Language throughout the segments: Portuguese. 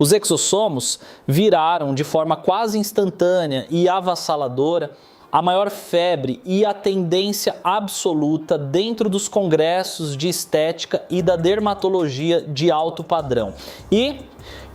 Os exossomos viraram de forma quase instantânea e avassaladora a maior febre e a tendência absoluta dentro dos congressos de estética e da dermatologia de alto padrão. E,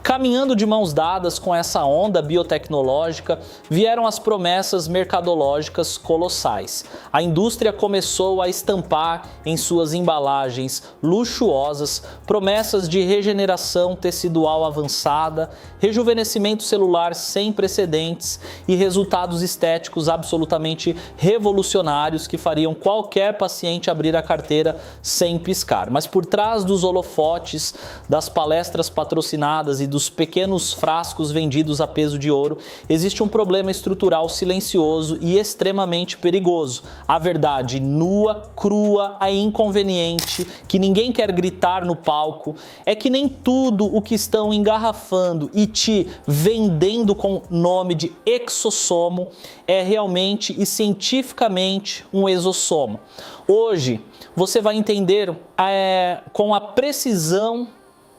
caminhando de mãos dadas com essa onda biotecnológica, vieram as promessas mercadológicas colossais. A indústria começou a estampar em suas embalagens luxuosas promessas de regeneração tecidual avançada, rejuvenescimento celular sem precedentes e resultados estéticos absolutamente revolucionários que fariam qualquer paciente abrir a carteira sem piscar. Mas por trás dos holofotes, das palestras patrocinadas e dos pequenos frascos vendidos a peso de ouro, existe um problema estrutural silencioso e extremamente perigoso. A verdade nua, crua, a inconveniente, que ninguém quer gritar no palco, é que nem tudo o que estão engarrafando e te vendendo com nome de exossomo é realmente e cientificamente um exossomo. Hoje você vai entender com a precisão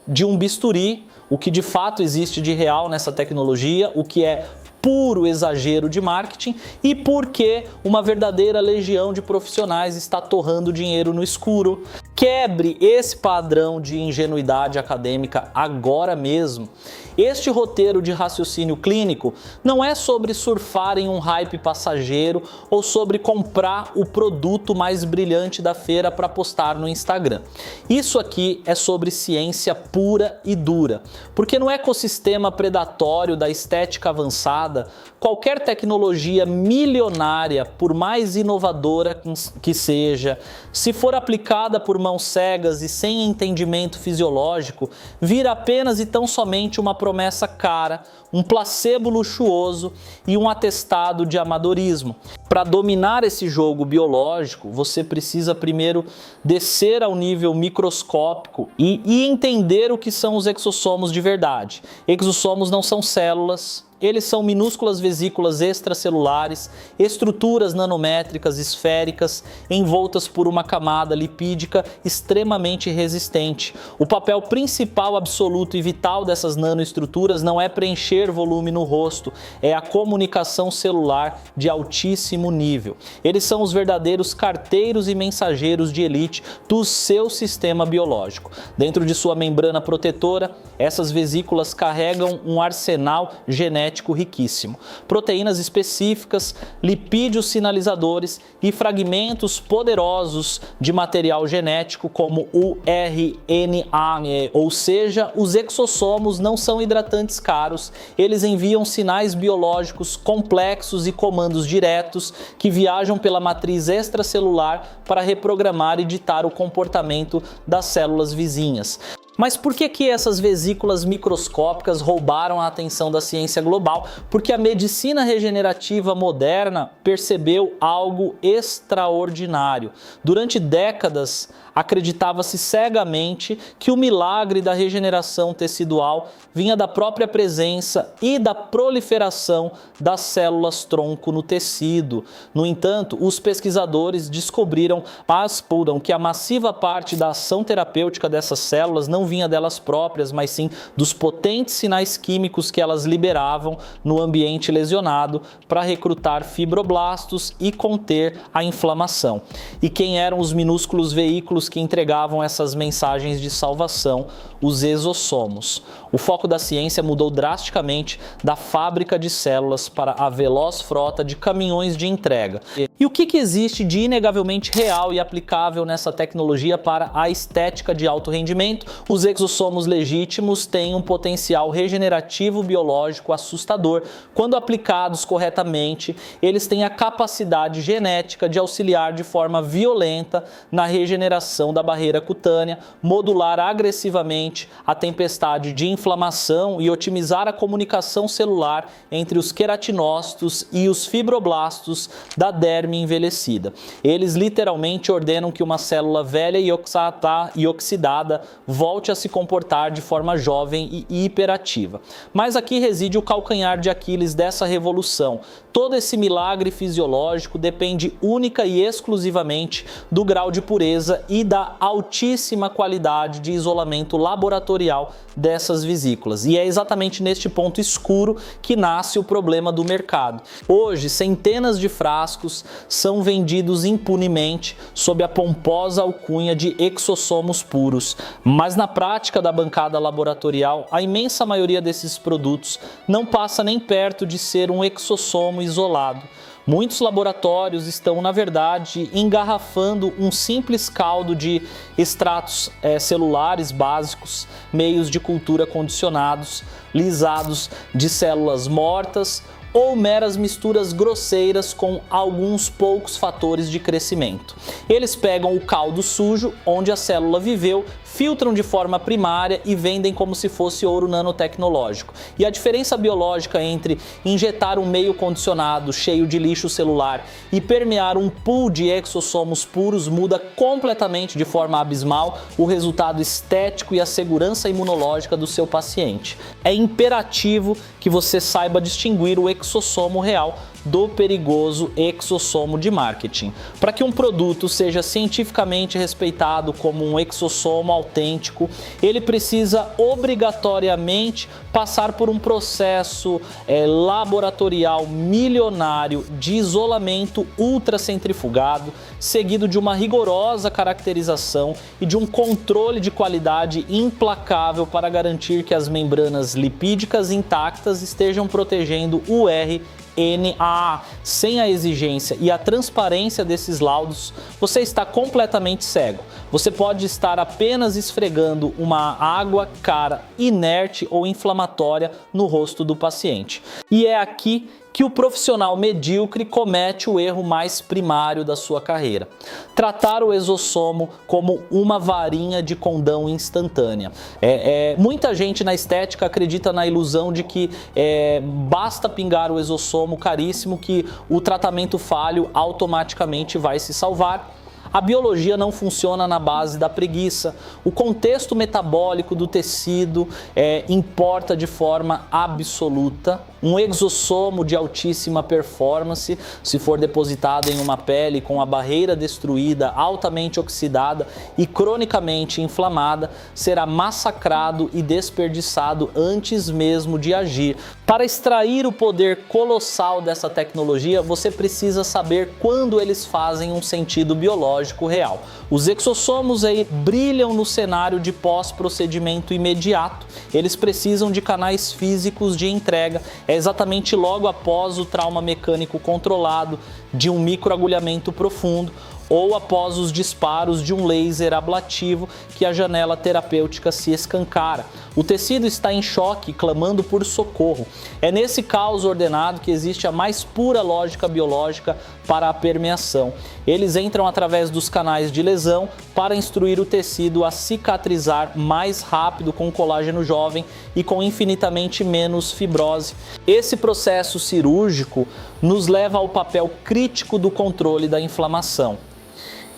de um bisturi o que de fato existe de real nessa tecnologia, o que é puro exagero de marketing e por que uma verdadeira legião de profissionais está torrando dinheiro no escuro. Quebre esse padrão de ingenuidade acadêmica agora mesmo. Este roteiro de raciocínio clínico não é sobre surfar em um hype passageiro ou sobre comprar o produto mais brilhante da feira para postar no Instagram. Isso aqui é sobre ciência pura e dura, porque no ecossistema predatório da estética avançada, qualquer tecnologia milionária, por mais inovadora que seja, se for aplicada por mãos cegas e sem entendimento fisiológico, vira apenas e tão somente uma promessa cara, um placebo luxuoso e um atestado de amadorismo. Para dominar esse jogo biológico, você precisa primeiro descer ao nível microscópico e entender o que são os exossomos de verdade. Exossomos não são células. Eles são minúsculas vesículas extracelulares, estruturas nanométricas esféricas envoltas por uma camada lipídica extremamente resistente. O papel principal, absoluto e vital dessas nanoestruturas não é preencher volume no rosto, é a comunicação celular de altíssimo nível. Eles são os verdadeiros carteiros e mensageiros de elite do seu sistema biológico. Dentro de sua membrana protetora, essas vesículas carregam um arsenal genético riquíssimo. Proteínas específicas, lipídios sinalizadores e fragmentos poderosos de material genético como o RNA, ou seja, os exossomos não são hidratantes caros, eles enviam sinais biológicos complexos e comandos diretos que viajam pela matriz extracelular para reprogramar e ditar o comportamento das células vizinhas. Mas por que essas vesículas microscópicas roubaram a atenção da ciência global? Porque a medicina regenerativa moderna percebeu algo extraordinário. Durante décadas, acreditava-se cegamente que o milagre da regeneração tecidual vinha da própria presença e da proliferação das células-tronco no tecido. No entanto, os pesquisadores descobriram que a massiva parte da ação terapêutica dessas células não vinha delas próprias, mas sim dos potentes sinais químicos que elas liberavam no ambiente lesionado para recrutar fibroblastos e conter a inflamação. E quem eram os minúsculos veículos que entregavam essas mensagens de salvação? Os exossomos. O foco da ciência mudou drasticamente da fábrica de células para a veloz frota de caminhões de entrega. E o que existe de inegavelmente real e aplicável nessa tecnologia para a estética de alto rendimento? Os exossomos legítimos têm um potencial regenerativo biológico assustador. Quando aplicados corretamente, eles têm a capacidade genética de auxiliar de forma violenta na regeneração da barreira cutânea, modular agressivamente a tempestade de inflamação e otimizar a comunicação celular entre os queratinócitos e os fibroblastos da derme envelhecida. Eles literalmente ordenam que uma célula velha e oxidada volte a se comportar de forma jovem e hiperativa. Mas aqui reside o calcanhar de Aquiles dessa revolução. Todo esse milagre fisiológico depende única e exclusivamente do grau de pureza e da altíssima qualidade de isolamento laboratorial dessas vesículas. E é exatamente neste ponto escuro que nasce o problema do mercado. Hoje, centenas de frascos são vendidos impunemente sob a pomposa alcunha de exossomos puros, mas na prática da bancada laboratorial, a imensa maioria desses produtos não passa nem perto de ser um exossomo isolado. Muitos laboratórios estão, na verdade, engarrafando um simples caldo de extratos celulares básicos, meios de cultura condicionados, lisados de células mortas ou meras misturas grosseiras com alguns poucos fatores de crescimento. Eles pegam o caldo sujo, onde a célula viveu, filtram de forma primária e vendem como se fosse ouro nanotecnológico. E a diferença biológica entre injetar um meio condicionado cheio de lixo celular e permear um pool de exossomos puros muda completamente de forma abismal o resultado estético e a segurança imunológica do seu paciente. É imperativo que você saiba distinguir o exossomo real do perigoso exossomo de marketing. Para que um produto seja cientificamente respeitado como um exossomo autêntico, ele precisa obrigatoriamente passar por um processo laboratorial milionário de isolamento ultracentrifugado, seguido de uma rigorosa caracterização e de um controle de qualidade implacável para garantir que as membranas lipídicas intactas estejam protegendo o RNA. Sem a exigência e a transparência desses laudos, você está completamente cego. Você pode estar apenas esfregando uma água cara, inerte ou inflamatória no rosto do paciente. E é aqui que o profissional medíocre comete o erro mais primário da sua carreira: tratar o exossomo como uma varinha de condão instantânea. Muita gente na estética acredita na ilusão de que basta pingar o exossomo caríssimo que o tratamento falho automaticamente vai se salvar. A biologia não funciona na base da preguiça. O contexto metabólico do tecido importa de forma absoluta. Um exossomo de altíssima performance, se for depositado em uma pele com a barreira destruída, altamente oxidada e cronicamente inflamada, será massacrado e desperdiçado antes mesmo de agir. Para extrair o poder colossal dessa tecnologia, você precisa saber quando eles fazem um sentido biológico real. Os exossomos brilham no cenário de pós-procedimento imediato. Eles precisam de canais físicos de entrega. É exatamente logo após o trauma mecânico controlado, de um microagulhamento profundo, ou após os disparos de um laser ablativo que a janela terapêutica se escancara. O tecido está em choque, clamando por socorro. É nesse caos ordenado que existe a mais pura lógica biológica para a permeação. Eles entram através dos canais de lesão para instruir o tecido a cicatrizar mais rápido com colágeno jovem e com infinitamente menos fibrose. Esse processo cirúrgico nos leva ao papel crítico do controle da inflamação.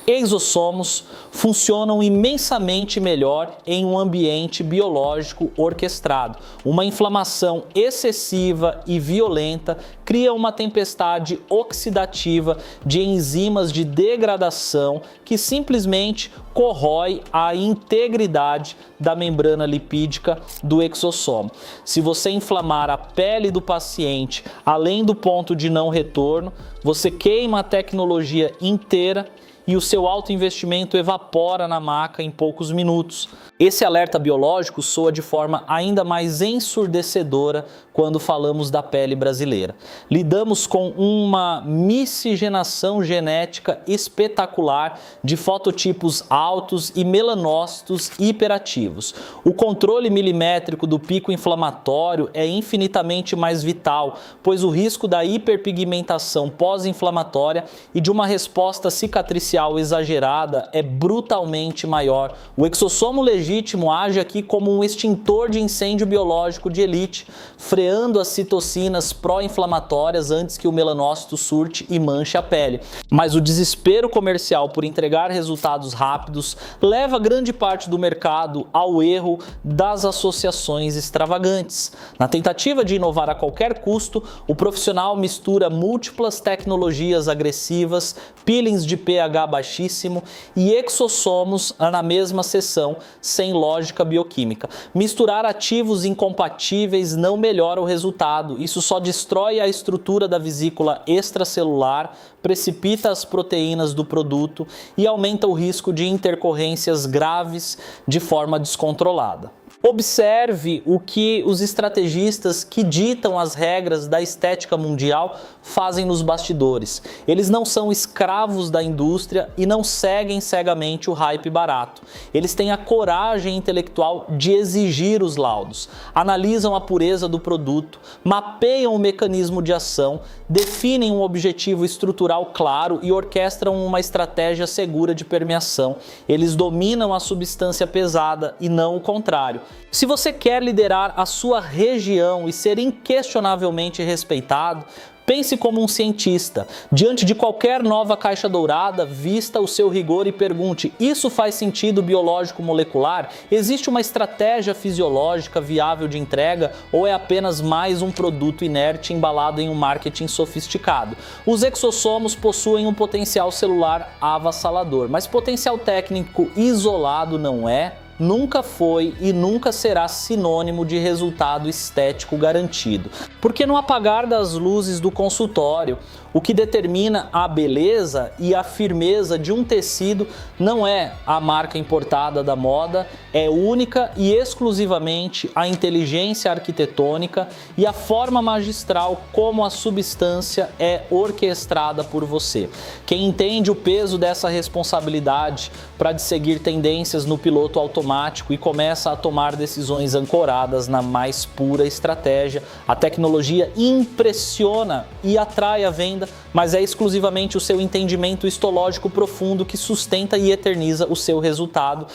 Exossomos funcionam imensamente melhor em um ambiente biológico orquestrado. Uma inflamação excessiva e violenta cria uma tempestade oxidativa de enzimas de degradação que simplesmente corrói a integridade da membrana lipídica do exossomo. Se você inflamar a pele do paciente além do ponto de não retorno, você queima a tecnologia inteira e o seu alto investimento evapora na maca em poucos minutos. Esse alerta biológico soa de forma ainda mais ensurdecedora quando falamos da pele brasileira. Lidamos com uma miscigenação genética espetacular de fototipos altos e melanócitos hiperativos. O controle milimétrico do pico inflamatório é infinitamente mais vital, pois o risco da hiperpigmentação pós-inflamatória e de uma resposta cicatricial exagerada é brutalmente maior. O exossomo legítimo age aqui como um extintor de incêndio biológico de elite, freando as citocinas pró-inflamatórias antes que o melanócito surte e manche a pele. Mas o desespero comercial por entregar resultados rápidos leva grande parte do mercado ao erro das associações extravagantes. Na tentativa de inovar a qualquer custo, o profissional mistura múltiplas tecnologias agressivas, peelings de pH pH baixíssimo e exossomos na mesma seção, sem lógica bioquímica. Misturar ativos incompatíveis não melhora o resultado, isso só destrói a estrutura da vesícula extracelular, precipita as proteínas do produto e aumenta o risco de intercorrências graves de forma descontrolada. Observe o que os estrategistas que ditam as regras da estética mundial fazem nos bastidores. Eles não são escravos da indústria e não seguem cegamente o hype barato. Eles têm a coragem intelectual de exigir os laudos, analisam a pureza do produto, mapeiam o mecanismo de ação, definem um objetivo estrutural claro e orquestram uma estratégia segura de permeação. Eles dominam a substância pesada e não o contrário. Se você quer liderar a sua região e ser inquestionavelmente respeitado, pense como um cientista. Diante de qualquer nova caixa dourada, vista o seu rigor e pergunte: isso faz sentido biológico molecular? Existe uma estratégia fisiológica viável de entrega ou é apenas mais um produto inerte embalado em um marketing sofisticado? Os exossomos possuem um potencial celular avassalador, mas potencial técnico isolado não é, nunca foi e nunca será sinônimo de resultado estético garantido. Porque no apagar das luzes do consultório, o que determina a beleza e a firmeza de um tecido não é a marca importada da moda, é única e exclusivamente a inteligência arquitetônica e a forma magistral como a substância é orquestrada por você. Quem entende o peso dessa responsabilidade para de seguir tendências no piloto automático e começa a tomar decisões ancoradas na mais pura estratégia, a tecnologia impressiona e atrai a venda, mas é exclusivamente o seu entendimento histológico profundo que sustenta e eterniza o seu resultado.